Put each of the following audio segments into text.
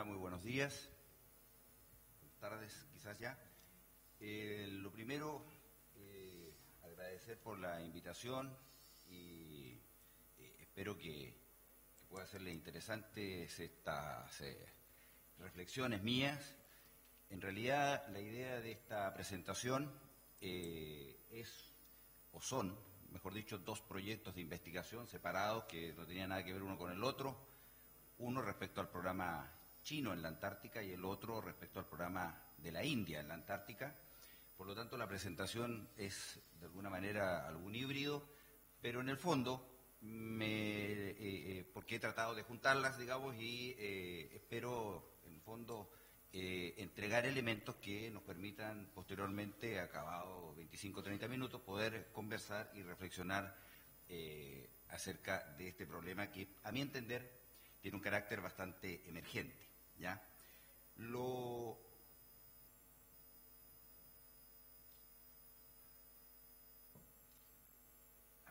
Muy buenos días, buenas tardes quizás ya. Lo primero, agradecer por la invitación y espero que pueda serles interesantes estas reflexiones mías. En realidad, la idea de esta presentación son, mejor dicho, dos proyectos de investigación separados que no tenían nada que ver uno con el otro. Uno respecto al programa chino en la Antártica y el otro respecto al programa de la India en la Antártica. Por lo tanto, la presentación es de alguna manera algún híbrido, pero en el fondo, porque he tratado de juntarlas, digamos, y espero, en el fondo, entregar elementos que nos permitan posteriormente, acabados 25 o 30 minutos, poder conversar y reflexionar acerca de este problema que, a mi entender, tiene un carácter bastante emergente, ¿ya? A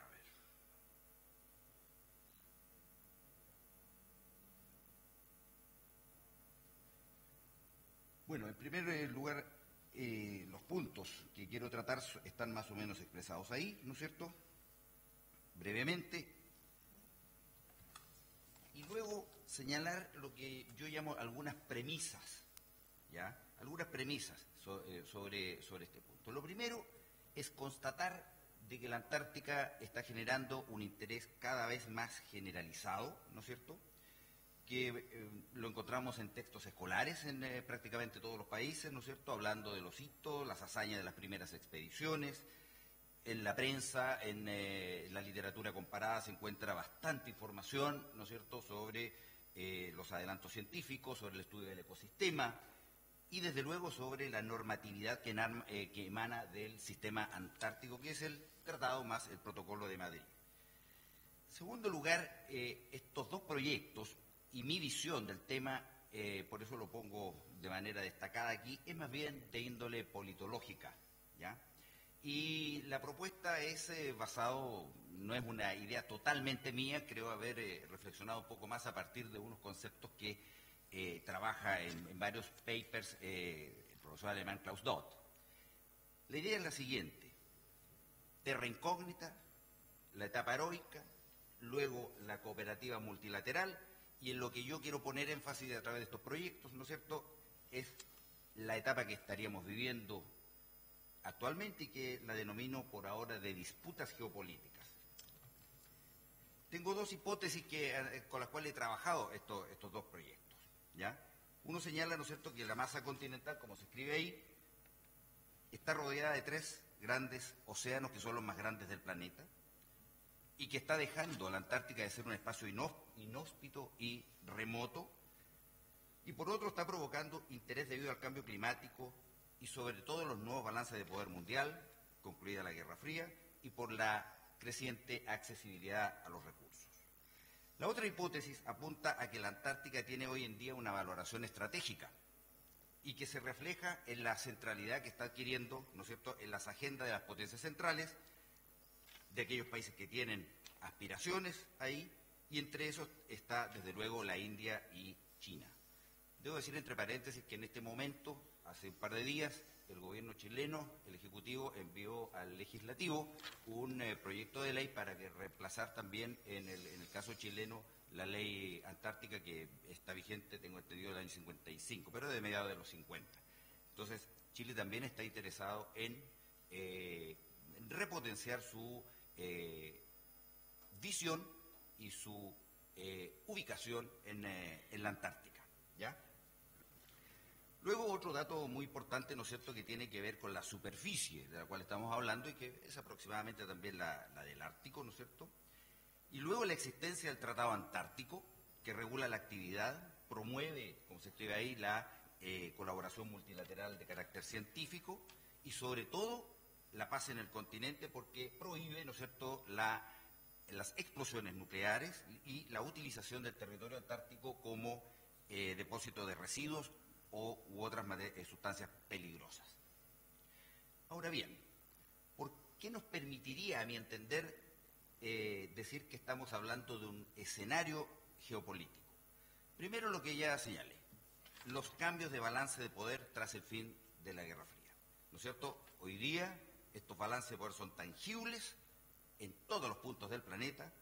ver. Bueno, en primer lugar, los puntos que quiero tratar están más o menos expresados ahí, ¿no es cierto? Brevemente. Y luego señalar lo que yo llamo algunas premisas, ¿ya? Algunas premisas sobre este punto. Lo primero es constatar de que la Antártica está generando un interés cada vez más generalizado, ¿no es cierto?, que lo encontramos en textos escolares en prácticamente todos los países, ¿no es cierto?, hablando de los hitos, las hazañas de las primeras expediciones. En la prensa, en la literatura comparada, se encuentra bastante información, ¿no es cierto?, sobre los adelantos científicos, sobre el estudio del ecosistema y, desde luego, sobre la normatividad que emana del sistema antártico, que es el tratado más el protocolo de Madrid. En segundo lugar, estos dos proyectos y mi visión del tema, por eso lo pongo de manera destacada aquí, es más bien de índole politológica, ¿ya? Y la propuesta es no es una idea totalmente mía, creo haber reflexionado un poco más a partir de unos conceptos que trabaja en varios papers el profesor alemán Klaus Dott. La idea es la siguiente: terra incógnita, la etapa heroica, luego la cooperativa multilateral, y en lo que yo quiero poner énfasis a través de estos proyectos, ¿no es cierto?, es la etapa que estaríamos viviendo actualmente y que la denomino por ahora de disputas geopolíticas. Tengo dos hipótesis con las cuales he trabajado estos dos proyectos, ¿ya? Uno señala, ¿no es cierto?, que la masa continental, como se escribe ahí, está rodeada de tres grandes océanos que son los más grandes del planeta y que está dejando a la Antártica de ser un espacio inhóspito y remoto, y por otro está provocando interés debido al cambio climático y sobre todo los nuevos balances de poder mundial, concluida la Guerra Fría, y por la creciente accesibilidad a los recursos. La otra hipótesis apunta a que la Antártica tiene hoy en día una valoración estratégica y que se refleja en la centralidad que está adquiriendo, ¿no es cierto?, en las agendas de las potencias centrales, de aquellos países que tienen aspiraciones ahí, y entre esos está, desde luego, la India y China. Debo decir, entre paréntesis, que en este momento, hace un par de días, el gobierno chileno, el Ejecutivo, envió al Legislativo un proyecto de ley para reemplazar también, en el caso chileno, la ley antártica que está vigente, tengo entendido, del año 55, pero de mediados de los 50. Entonces, Chile también está interesado en repotenciar su visión y su ubicación en la Antártica, ¿ya? Luego, otro dato muy importante, ¿no es cierto?, que tiene que ver con la superficie de la cual estamos hablando y que es aproximadamente también la del Ártico, ¿no es cierto? Y luego la existencia del Tratado Antártico, que regula la actividad, promueve, como se escribe ahí, la colaboración multilateral de carácter científico y, sobre todo, la paz en el continente, porque prohíbe, ¿no es cierto?, las explosiones nucleares y la utilización del territorio antártico como depósito de residuos u otras sustancias peligrosas. Ahora bien, ¿por qué nos permitiría, a mi entender, decir que estamos hablando de un escenario geopolítico? Primero, lo que ya señalé. los cambios de balance de poder tras el fin de la Guerra Fría. ¿No es cierto? Hoy día estos balances de poder son tangibles en todos los puntos del planeta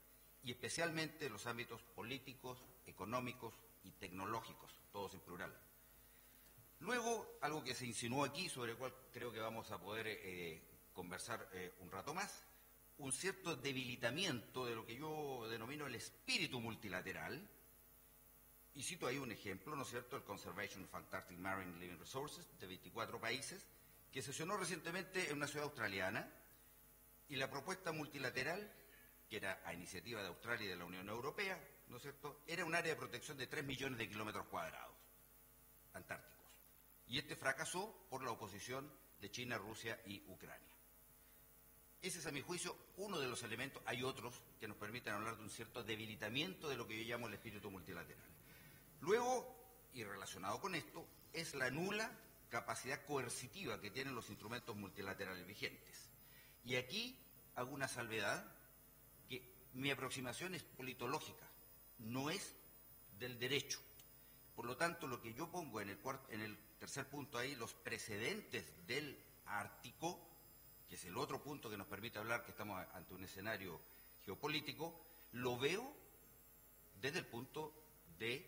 y especialmente en los ámbitos políticos, económicos y tecnológicos, todos en plural. Luego, algo que se insinuó aquí, sobre el cual creo que vamos a poder conversar un rato más, un cierto debilitamiento de lo que yo denomino el espíritu multilateral, y cito ahí un ejemplo, ¿no es cierto?, el Conservation of Antarctic Marine Living Resources, de 24 países, que sesionó recientemente en una ciudad australiana, y la propuesta multilateral, que era a iniciativa de Australia y de la Unión Europea, ¿no es cierto?, era un área de protección de 3 millones de kilómetros cuadrados antárticos. Y este fracasó por la oposición de China, Rusia y Ucrania. Ese es, a mi juicio, uno de los elementos. Hay otros que nos permiten hablar de un cierto debilitamiento de lo que yo llamo el espíritu multilateral. Luego, y relacionado con esto, es la nula capacidad coercitiva que tienen los instrumentos multilaterales vigentes. Y aquí hago una salvedad, que mi aproximación es politológica, no es del derecho. Por lo tanto, lo que yo pongo en el tercer punto ahí, los precedentes del Ártico, que es el otro punto que nos permite hablar que estamos ante un escenario geopolítico, lo veo desde el punto de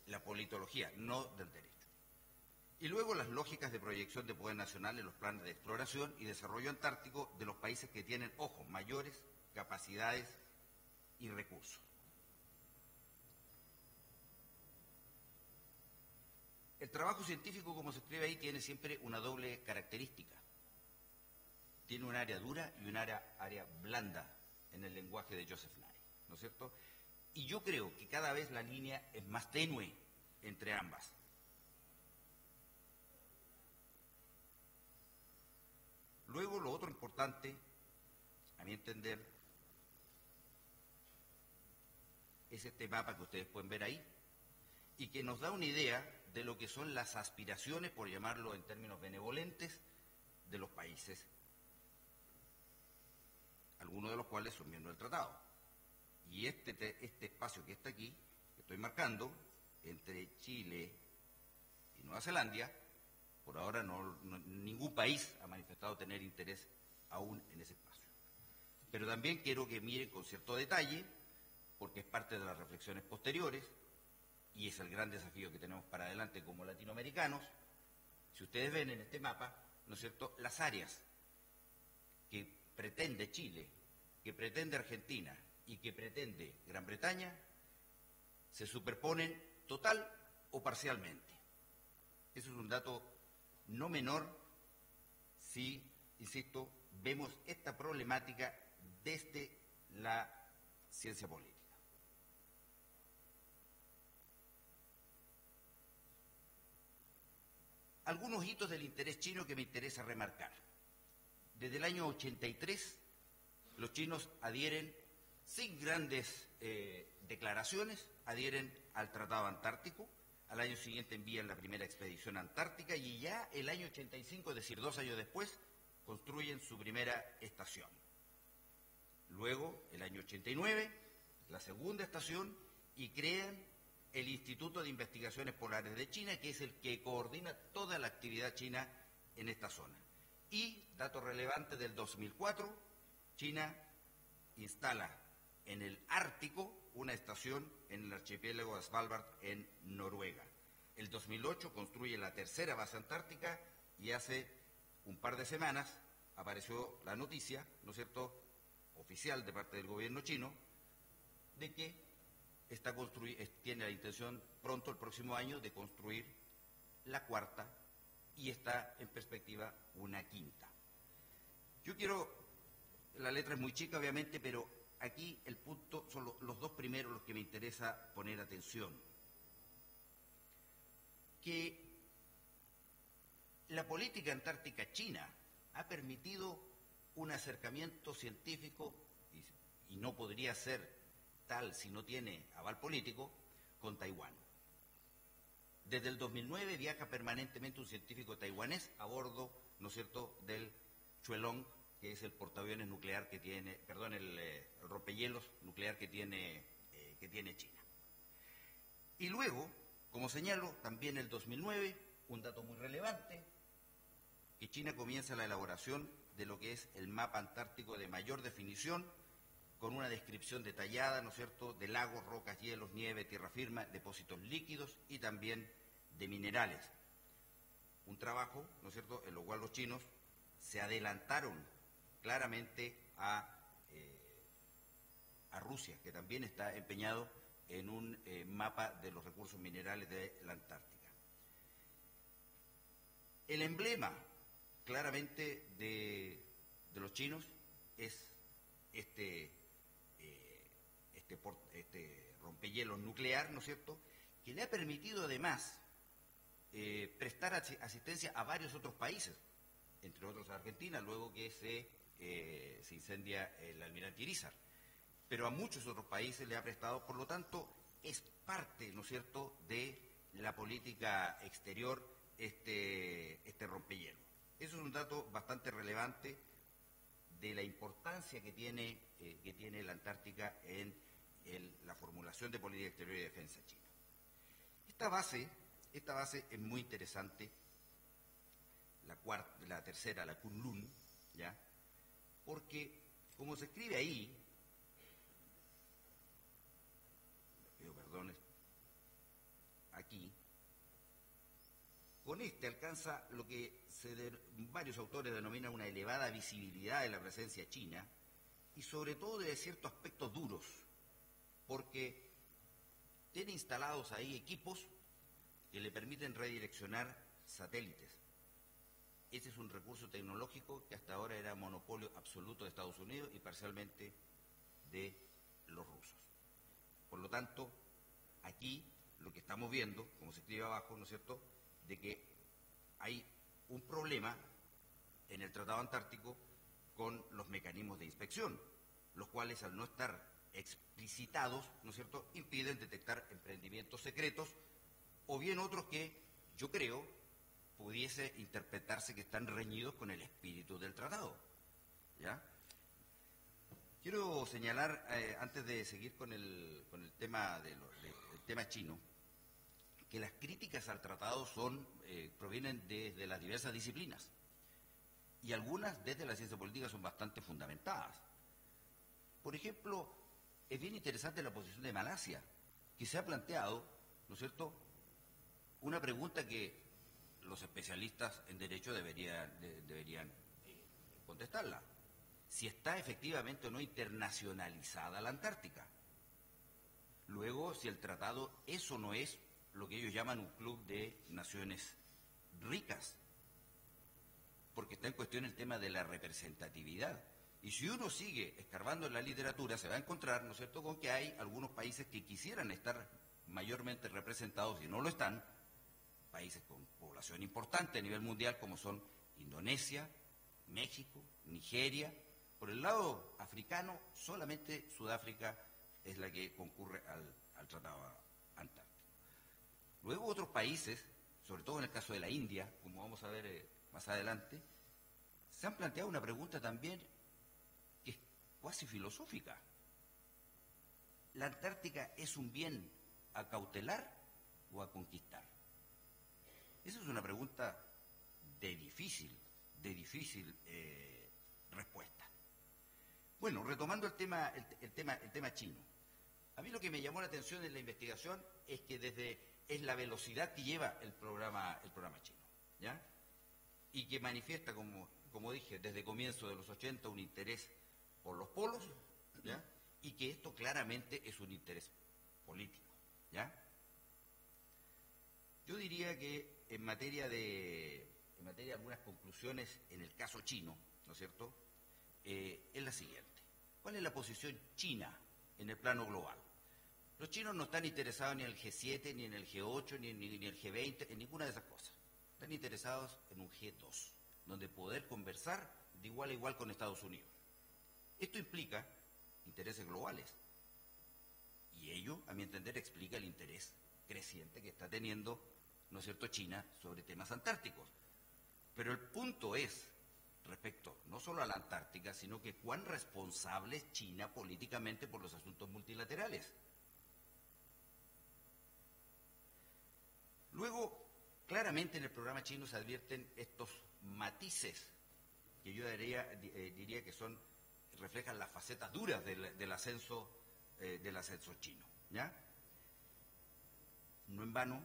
la politología, no del derecho. Y luego las lógicas de proyección de poder nacional en los planes de exploración y desarrollo antártico de los países que tienen, ojo, mayores capacidades y recursos. El trabajo científico, como se escribe ahí, tiene siempre una doble característica. Tiene un área dura y un área blanda en el lenguaje de Joseph Nye, ¿no es cierto? Y yo creo que cada vez la línea es más tenue entre ambas. Luego, lo otro importante, a mi entender, es este mapa que ustedes pueden ver ahí, y que nos da una idea de lo que son las aspiraciones, por llamarlo en términos benevolentes, de los países, algunos de los cuales son miembros del tratado. Y este espacio que está aquí, que estoy marcando, entre Chile y Nueva Zelanda, por ahora ningún país ha manifestado tener interés aún en ese espacio. Pero también quiero que miren con cierto detalle, porque es parte de las reflexiones posteriores, y es el gran desafío que tenemos para adelante como latinoamericanos. Si ustedes ven en este mapa, ¿no es cierto?, las áreas que pretende Chile, que pretende Argentina y que pretende Gran Bretaña, se superponen total o parcialmente. Eso es un dato no menor si, insisto, vemos esta problemática desde la ciencia política. Algunos hitos del interés chino que me interesa remarcar. Desde el año 83, los chinos adhieren, sin grandes declaraciones, adhieren al Tratado Antártico. Al año siguiente envían la primera expedición antártica y ya el año 85, es decir, 2 años después, construyen su primera estación. Luego, el año 89, la segunda estación, y crean el Instituto de Investigaciones Polares de China, que es el que coordina toda la actividad china en esta zona. Y, dato relevante, del 2004, China instala en el Ártico una estación en el archipiélago de Svalbard, en Noruega. El 2008 construye la tercera base antártica y hace un par de semanas apareció la noticia, ¿no es cierto?, oficial de parte del gobierno chino, de que tiene la intención pronto, el próximo año, de construir la cuarta y está en perspectiva una quinta. Yo quiero, la letra es muy chica obviamente, pero aquí el punto son los dos primeros los que me interesa poner atención. Que la política antártica china ha permitido un acercamiento científico, y no podría ser tal si no tiene aval político, con Taiwán. Desde el 2009 viaja permanentemente un científico taiwanés a bordo, ¿no es cierto?, del Chuelong, que es el portaaviones nuclear que tiene, perdón, el rompehielos nuclear que tiene China. Y luego, Como señalo, también el 2009, un dato muy relevante, que China comienza la elaboración de lo que es el mapa antártico de mayor definición, con una descripción detallada, ¿no es cierto?, de lagos, rocas, hielos, nieve, tierra firme, depósitos líquidos y también de minerales. Un trabajo, ¿no es cierto?, en lo cual los chinos se adelantaron claramente a Rusia, que también está empeñado en un mapa de los recursos minerales de la Antártica. El emblema claramente de los chinos es este rompehielos nuclear, ¿no es cierto?, que le ha permitido además prestar asistencia a varios otros países, entre otros a Argentina, luego que se incendia el Almirante Irizar. Pero a muchos otros países le ha prestado, por lo tanto, es parte, ¿no es cierto?, de la política exterior este rompehielos. Eso es un dato bastante relevante de la importancia que tiene la Antártica en la formulación de política exterior y de defensa china. Esta base es muy interesante, la tercera, la Kunlun, ¿ya? Porque, como se escribe ahí, aquí, con este alcanza lo que varios autores denominan una elevada visibilidad de la presencia china y sobre todo de ciertos aspectos duros, porque tiene instalados ahí equipos que le permiten redireccionar satélites. Ese es un recurso tecnológico que hasta ahora era monopolio absoluto de Estados Unidos y parcialmente de los rusos. Por lo tanto, aquí lo que estamos viendo, como se escribe abajo, ¿no es cierto?, de que hay un problema en el Tratado Antártico con los mecanismos de inspección, los cuales al no estar explicitados, ¿no es cierto?, impiden detectar emprendimientos secretos o bien otros que, yo creo, pudiese interpretarse que están reñidos con el espíritu del tratado, ¿ya? Quiero señalar, antes de seguir con el tema del tema chino, que las críticas al tratado provienen desde las diversas disciplinas y algunas desde la ciencia política son bastante fundamentadas. Por ejemplo, es bien interesante la posición de Malasia, que se ha planteado, ¿no es cierto?, una pregunta que los especialistas en derecho deberían contestarla. Si está efectivamente o no internacionalizada la Antártica. Luego, si el tratado es o no es lo que ellos llaman un club de naciones ricas, porque está en cuestión el tema de la representatividad. Y si uno sigue escarbando en la literatura, se va a encontrar, ¿no es cierto?, con que hay algunos países que quisieran estar mayormente representados y no lo están, países con población importante a nivel mundial como son Indonesia, México, Nigeria. Por el lado africano, solamente Sudáfrica es la que concurre al Tratado Antártico. Luego otros países, sobre todo en el caso de la India, como vamos a ver más adelante, se han planteado una pregunta también que es cuasi filosófica. ¿La Antártica es un bien a cautelar o a conquistar? Esa es una pregunta de difícil respuesta. Bueno, retomando el tema chino. A mí lo que me llamó la atención en la investigación es que es la velocidad que lleva el programa chino, ¿ya? Y que manifiesta, como dije, desde comienzo de los 80 un interés por los polos, ¿ya? Y que esto claramente es un interés político, ¿ya? Yo diría que en materia de algunas conclusiones en el caso chino, ¿no es cierto?, es la siguiente. ¿Cuál es la posición china en el plano global? Los chinos no están interesados ni en el G7, ni en el G8, ni en el G20, en ninguna de esas cosas. Están interesados en un G2, donde poder conversar de igual a igual con Estados Unidos. Esto implica intereses globales. Y ello, a mi entender, explica el interés creciente que está teniendo, ¿no es cierto?, China sobre temas antárticos. Pero el punto es, respecto no solo a la Antártica, sino que cuán responsable es China políticamente por los asuntos multilaterales. Claramente en el programa chino se advierten estos matices que yo diría que reflejan las facetas duras del ascenso chino, ¿ya? No en vano,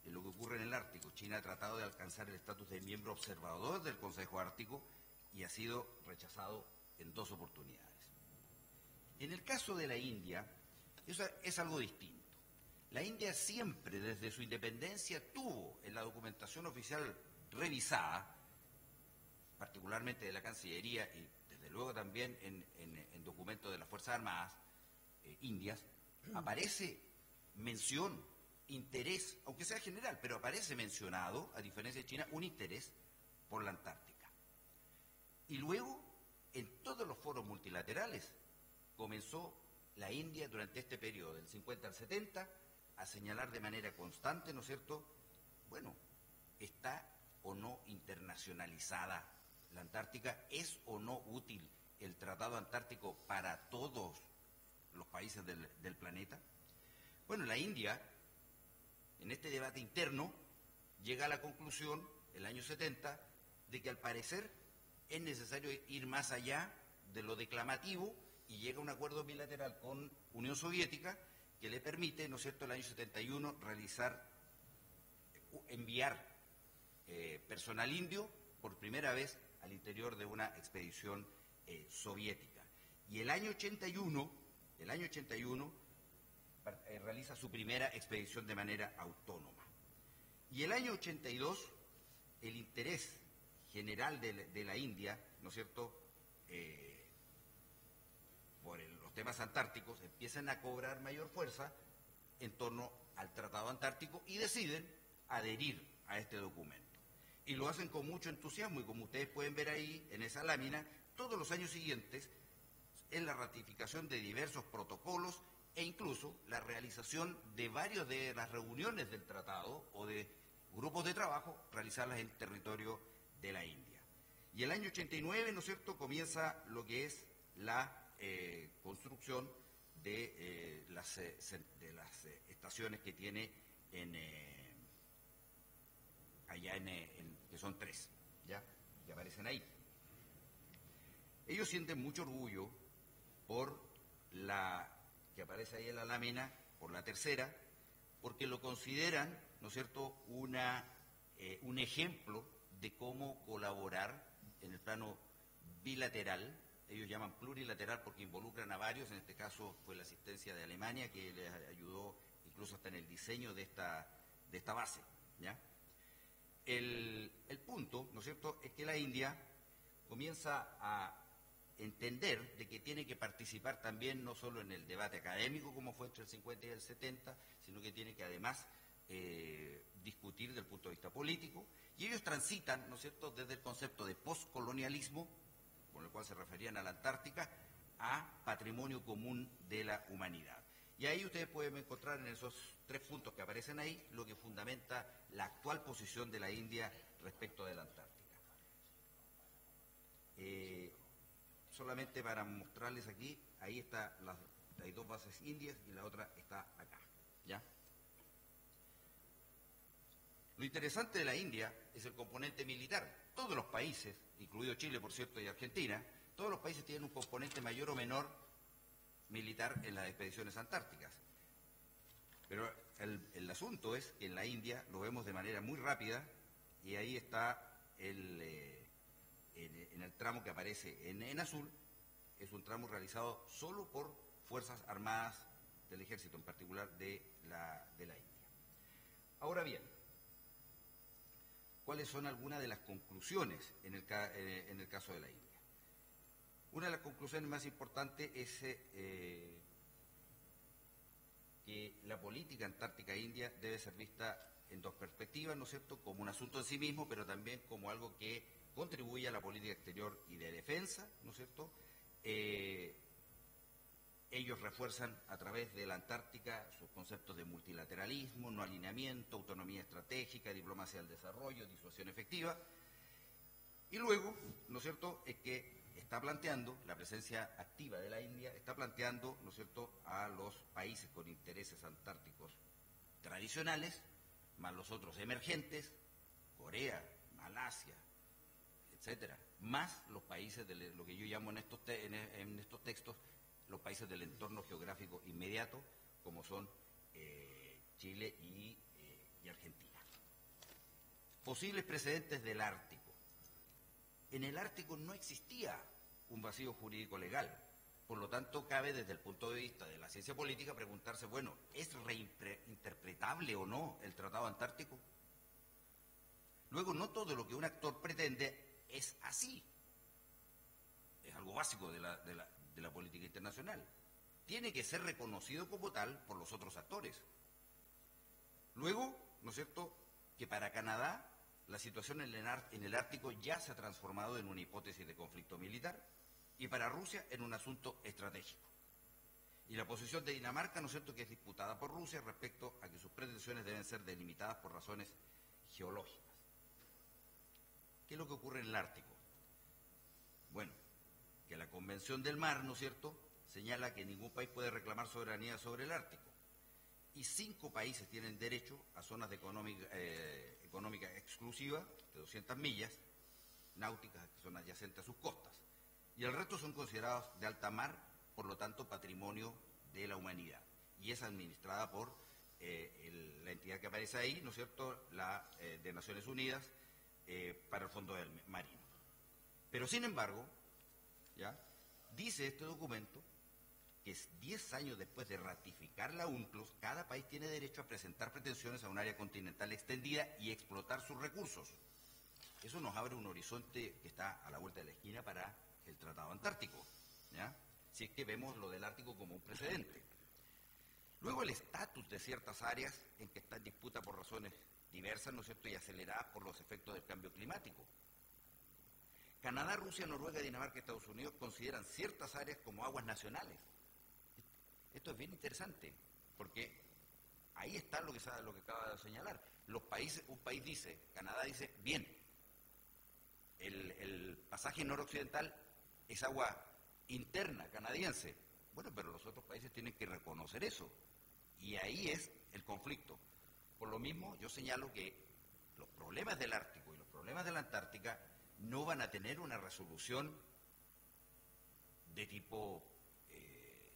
en lo que ocurre en el Ártico, China ha tratado de alcanzar el estatus de miembro observador del Consejo Ártico y ha sido rechazado en 2 oportunidades. En el caso de la India, eso es algo distinto. La India siempre, desde su independencia, tuvo en la documentación oficial revisada, particularmente de la Cancillería y desde luego también en documentos de las Fuerzas Armadas indias, aparece mención, interés, aunque sea general, pero aparece mencionado, a diferencia de China, un interés por la Antártica. Y luego, en todos los foros multilaterales, comenzó la India durante este periodo, del 50 al 70, a señalar de manera constante, ¿no es cierto?, bueno, ¿está o no internacionalizada la Antártica? ¿Es o no útil el Tratado Antártico para todos los países del planeta? Bueno, la India, en este debate interno, llega a la conclusión, el año 70, de que al parecer es necesario ir más allá de lo declamativo y llega a un acuerdo bilateral con Unión Soviética que le permite, ¿no es cierto?, el año 71 enviar personal indio por primera vez al interior de una expedición soviética. Y el año 81 realiza su primera expedición de manera autónoma. Y el año 82, el interés general de la India, ¿no es cierto?, por los temas antárticos, empiezan a cobrar mayor fuerza en torno al Tratado Antártico y deciden adherir a este documento. Y lo hacen con mucho entusiasmo y como ustedes pueden ver ahí en esa lámina, todos los años siguientes en la ratificación de diversos protocolos e incluso la realización de varias de las reuniones del tratado o de grupos de trabajo, realizarlas en territorio de la India. Y el año 89, ¿no es cierto?, comienza lo que es la construcción de las estaciones que tiene allá que son 3, ¿ya?, que aparecen ahí. Ellos sienten mucho orgullo por la que aparece ahí en la lámina, por la tercera, porque lo consideran, ¿no es cierto?, un ejemplo de cómo colaborar en el plano bilateral. Ellos llaman plurilateral porque involucran a varios, en este caso fue la asistencia de Alemania que les ayudó incluso hasta en el diseño de esta base, ¿ya? El punto, ¿no es cierto?, es que la India comienza a entender de que tiene que participar también no solo en el debate académico como fue entre el 50 y el 70, sino que tiene que además discutir desde el punto de vista político, y ellos transitan, ¿no es cierto?, desde el concepto de postcolonialismo, con el cual se referían a la Antártica, a patrimonio común de la humanidad. Y ahí ustedes pueden encontrar en esos 3 puntos que aparecen ahí lo que fundamenta la actual posición de la India respecto de la Antártica. Solamente para mostrarles aquí, ahí está hay 2 bases indias y la otra está acá, ¿ya? Lo interesante de la India es el componente militar. Todos los países, incluido Chile, por cierto, y Argentina, todos los países tienen un componente mayor o menor militar en las expediciones antárticas. Pero el asunto es que en la India lo vemos de manera muy rápida y ahí está en el tramo que aparece en azul, es un tramo realizado solo por Fuerzas Armadas del Ejército, en particular de la India. Ahora bien, ¿cuáles son algunas de las conclusiones en el caso de la India? Una de las conclusiones más importantes es que la política antártica india debe ser vista en 2 perspectivas, ¿no es cierto?, como un asunto en sí mismo, pero también como algo que contribuye a la política exterior y de defensa, ¿no es cierto? Ellos refuerzan a través de la Antártica sus conceptos de multilateralismo, no alineamiento, autonomía estratégica, diplomacia del desarrollo, disuasión efectiva. Y luego, ¿no es cierto?, es que está planteando, la presencia activa de la India, está planteando, ¿no es cierto?, a los países con intereses antárticos tradicionales, más los otros emergentes, Corea, Malasia, etcétera, más los países de lo que yo llamo en estos textos los países del entorno geográfico inmediato, como son Chile y Argentina. Posibles precedentes del Ártico. En el Ártico no existía un vacío jurídico legal, por lo tanto cabe desde el punto de vista de la ciencia política preguntarse, bueno, ¿es reinterpretable o no el Tratado Antártico? Luego, no todo lo que un actor pretende es así. Es algo básico de la política internacional. Tiene que ser reconocido como tal por los otros actores. Luego, ¿no es cierto?, que para Canadá la situación en el Ártico ya se ha transformado en una hipótesis de conflicto militar y para Rusia en un asunto estratégico. Y la posición de Dinamarca, ¿no es cierto?, que es disputada por Rusia respecto a que sus pretensiones deben ser delimitadas por razones geológicas. ¿Qué es lo que ocurre en el Ártico? Bueno, que la Convención del Mar, ¿no es cierto?, señala que ningún país puede reclamar soberanía sobre el Ártico. Y 5 países tienen derecho a zonas de económica exclusiva de 200 millas náuticas que son adyacentes a sus costas. Y el resto son considerados de alta mar, por lo tanto patrimonio de la humanidad. Y es administrada por la entidad que aparece ahí, ¿no es cierto?, la de Naciones Unidas para el Fondo Marino. Pero sin embargo, ¿ya?, dice este documento que 10 años después de ratificar la UNCLOS, cada país tiene derecho a presentar pretensiones a un área continental extendida y explotar sus recursos. Eso nos abre un horizonte que está a la vuelta de la esquina para el Tratado Antártico, ¿ya?, si es que vemos lo del Ártico como un precedente. Luego el estatus de ciertas áreas en que está en disputa por razones diversas, ¿no es cierto?, y aceleradas por los efectos del cambio climático. Canadá, Rusia, Noruega, Dinamarca y Estados Unidos consideran ciertas áreas como aguas nacionales. Esto es bien interesante, porque ahí está lo que acaba de señalar. Un país dice, Canadá dice, bien, el pasaje noroccidental es agua interna canadiense. Bueno, pero los otros países tienen que reconocer eso. Y ahí es el conflicto. Por lo mismo, yo señalo que los problemas del Ártico y los problemas de la Antártica no van a tener una resolución de tipo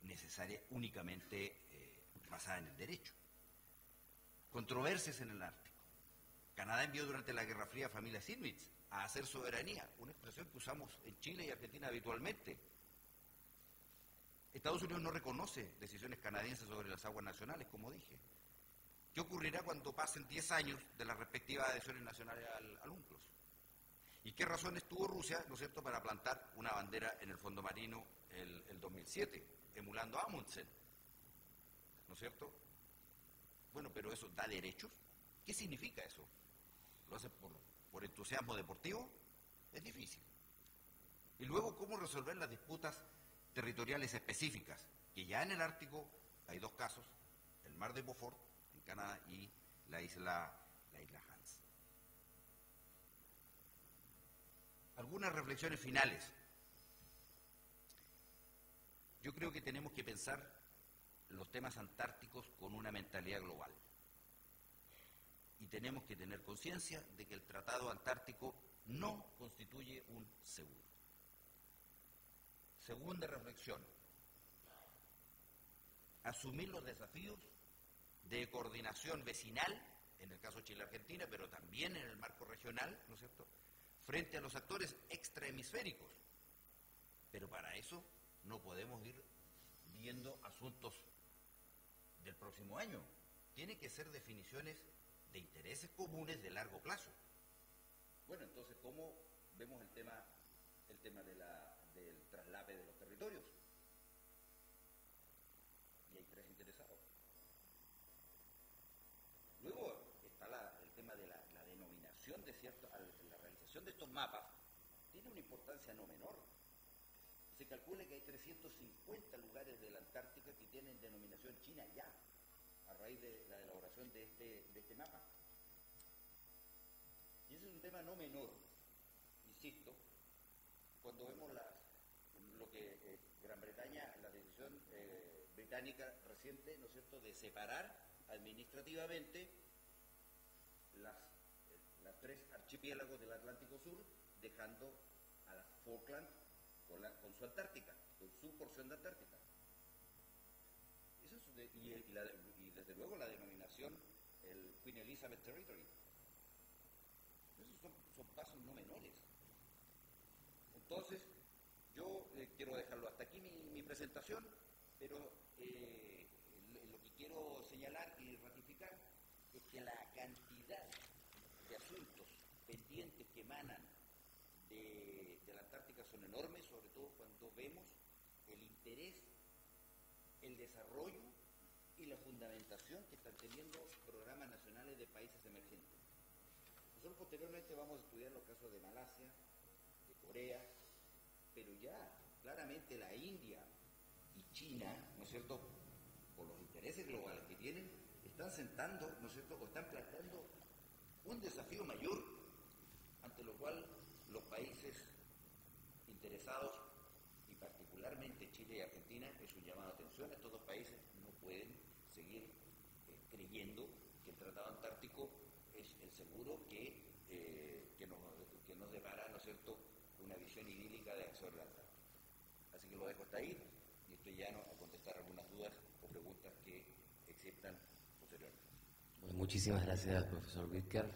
necesaria únicamente basada en el derecho. Controversias en el Ártico. Canadá envió durante la Guerra Fría a familias inuits a hacer soberanía, una expresión que usamos en Chile y Argentina habitualmente. Estados Unidos no reconoce decisiones canadienses sobre las aguas nacionales, como dije. ¿Qué ocurrirá cuando pasen 10 años de las respectivas adhesiones nacionales al UNCLOS? ¿Y qué razones tuvo Rusia, ¿no es cierto?, para plantar una bandera en el fondo marino el 2007, emulando a Amundsen? ¿No es cierto? Bueno, pero ¿eso da derechos? ¿Qué significa eso? ¿Lo hace por entusiasmo deportivo? Es difícil. Y luego, ¿cómo resolver las disputas territoriales específicas? Que ya en el Ártico hay 2 casos, el mar de Beaufort en Canadá y la isla Hans. Algunas reflexiones finales. Yo creo que tenemos que pensar los temas antárticos con una mentalidad global. Y tenemos que tener conciencia de que el Tratado Antártico no constituye un seguro. Segunda reflexión. Asumir los desafíos de coordinación vecinal, en el caso Chile-Argentina, pero también en el marco regional, ¿no es cierto?, frente a los actores extrahemisféricos. Pero para eso no podemos ir viendo asuntos del próximo año. Tienen que ser definiciones de intereses comunes de largo plazo. Bueno, entonces, ¿cómo vemos el tema del traslape de los territorios? Y hay 3 interesados. Luego está el tema de la denominación de la realización de estos mapas tiene una importancia no menor. Se calcula que hay 350 lugares de la Antártica que tienen denominación china ya, a raíz de la elaboración de este mapa. Y ese es un tema no menor, insisto, cuando vemos lo que Gran Bretaña, la decisión británica reciente, ¿no es cierto?, de separar administrativamente las 3 archipiélagos del Atlántico Sur, dejando a las Falkland con su Antártica, con su porción de Antártica. Eso es y desde luego la denominación el Queen Elizabeth Territory. Esos son pasos no menores. Entonces, yo quiero dejarlo hasta aquí mi presentación, pero lo que quiero señalar y ratificar es que la cantidad de asuntos pendientes que emanan de la Antártica son enormes, sobre todo cuando vemos el interés, el desarrollo y la fundamentación que están teniendo programas nacionales de países emergentes. Nosotros posteriormente vamos a estudiar los casos de Malasia, de Corea, pero ya claramente la India y China, ¿no es cierto?, por los intereses globales que tienen, están sentando, ¿no es cierto?, o están planteando un desafío mayor, ante lo cual los países interesados, y particularmente Chile y Argentina, es un llamado de atención. Estos dos países no pueden seguir creyendo que el Tratado Antártico es el seguro que nos depara, ¿no es cierto?, una visión idílica sobre la Antártica. Así que lo dejo hasta ahí y estoy llano a contestar algunas dudas o preguntas que existan posteriormente. Muchísimas gracias, profesor Whitaker.